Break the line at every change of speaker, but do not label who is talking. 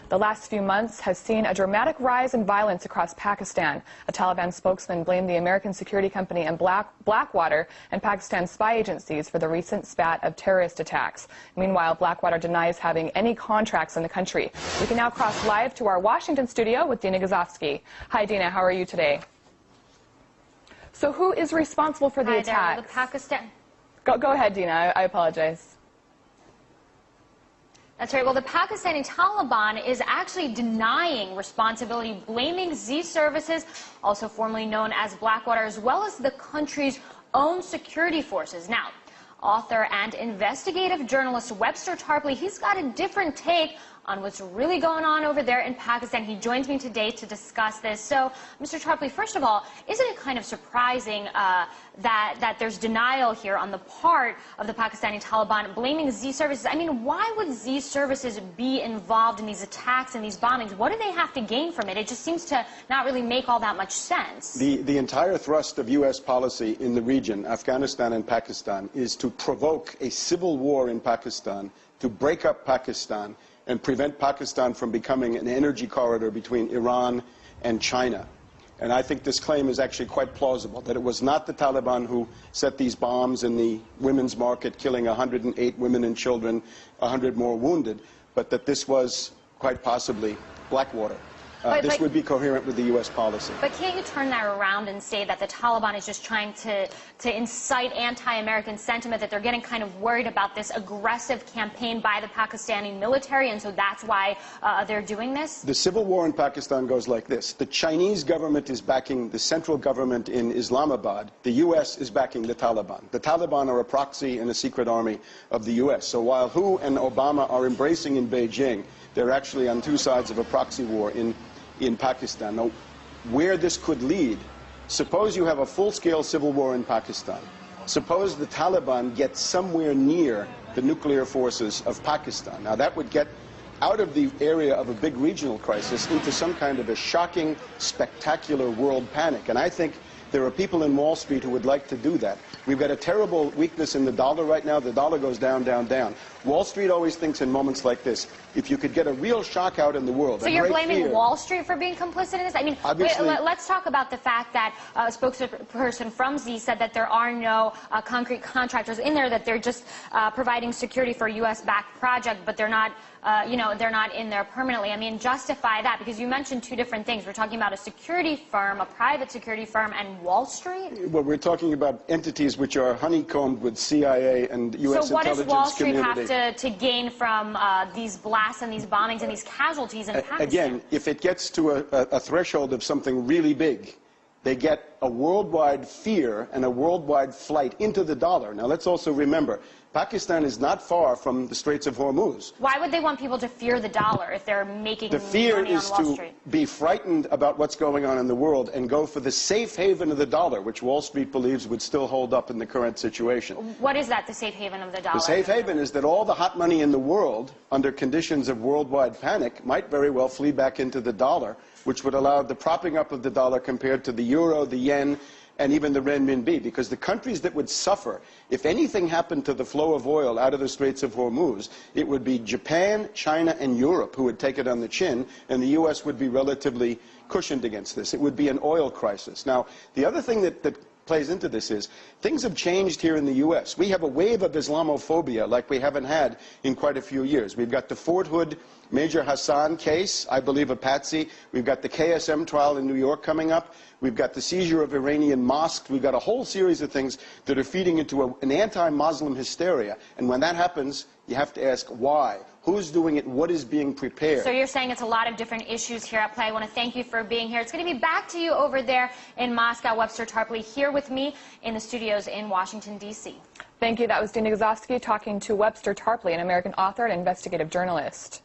The last few months has seen a dramatic rise in violence across Pakistan. A Taliban spokesman blamed the American security company and Blackwater and Pakistan's spy agencies for the recent spat of terrorist attacks. Meanwhile, Blackwater denies having any contracts in the country. We can now cross live to our Washington studio with Dina Gazovsky. Hi, Dina. How are you today? So who is responsible for the attack?
Well, the Pakistan.
Go ahead, Dina. I apologize.
That's right. Well, the Pakistani Taliban is actually denying responsibility, blaming Z Services, also formerly known as Blackwater, as well as the country's own security forces. Now, author and investigative journalist Webster Tarpley, he's got a different take on what's really going on over there in Pakistan. He joins me today to discuss this. So, Mr. Tarpley, first of all, isn't it kind of surprising that there's denial here on the part of the Pakistani Taliban blaming Z Services? I mean, why would Z Services be involved in these attacks and these bombings? What do they have to gain from it? It just seems to not really make all that much sense.
The entire thrust of U.S. policy in the region, Afghanistan and Pakistan, is to provoke a civil war in Pakistan, to break up Pakistan, and prevent Pakistan from becoming an energy corridor between Iran and China. And I think this claim is actually quite plausible, that it was not the Taliban who set these bombs in the women's market, killing 108 women and children, 100 more wounded, but that this was quite possibly Blackwater. This would be coherent with the U.S. policy.
But can't you turn that around and say that the Taliban is just trying to incite anti-American sentiment, that they're getting kind of worried about this aggressive campaign by the Pakistani military, and so that's why they're doing this? The
civil war in Pakistan goes like this. The Chinese government is backing the central government in Islamabad. The U.S. is backing the Taliban. The Taliban are a proxy and a secret army of the U.S. So while Hu and Obama are embracing in Beijing, they're actually on two sides of a proxy war in Pakistan. Now, where this could lead, suppose you have a full-scale civil war in Pakistan. Suppose the Taliban get somewhere near the nuclear forces of Pakistan. Now, that would get out of the area of a big regional crisis into some kind of a shocking, spectacular world panic. And I think there are people in Wall Street who would like to do that. We've got a terrible weakness in the dollar right now. The dollar goes down, down, down. Wall Street always thinks in moments like this, if you could get a real shock out in the world.
So you're blaming Wall Street for being complicit in this? I mean, let's talk about the fact that a spokesperson from Z said that there are no concrete contractors in there, that they're just providing security for a U.S.-backed project, but they're not, they're not in there permanently. I mean, justify that, because you mentioned two different things. We're talking about a security firm, a private security firm, and Wall Street?
Well, we're talking about entities which are honeycombed with CIA and U.S. intelligence community.
So what does Wall Street have to gain from these blasts and these bombings and these casualties in Pakistan?
Again, if it gets to a threshold of something really big, they get a worldwide fear and a worldwide flight into the dollar. Now, let's also remember, Pakistan is not far from the Straits of Hormuz.
Why would they want people to fear the dollar if they're making money on Wall Street?
The fear is to be frightened about what's going on in the world and go for the safe haven of the dollar, which Wall Street believes would still hold up in the current situation.
What is that, the safe haven of the dollar?
The safe haven is that all the hot money in the world, under conditions of worldwide panic, might very well flee back into the dollar, which would allow the propping up of the dollar compared to the euro, the yen, and even the renminbi, because the countries that would suffer, if anything happened to the flow of oil out of the Straits of Hormuz, it would be Japan, China, and Europe who would take it on the chin, and the U.S. would be relatively cushioned against this. It would be an oil crisis. Now, the other thing that plays into this is things have changed here in the U.S. We have a wave of Islamophobia like we haven't had in quite a few years. We've got the Fort Hood Major Hassan case, I believe a patsy. We've got the KSM trial in New York coming up. We've got the seizure of Iranian mosques. We've got a whole series of things that are feeding into an anti-Muslim hysteria. And when that happens, you have to ask why. Who's doing it? What is being prepared?
So you're saying it's a lot of different issues here at play. I want to thank you for being here. It's going to be back to you over there in Moscow. Webster Tarpley here with me in the studios in Washington, D.C.
Thank you. That was Dina Gazovsky talking to Webster Tarpley, an American author and investigative journalist.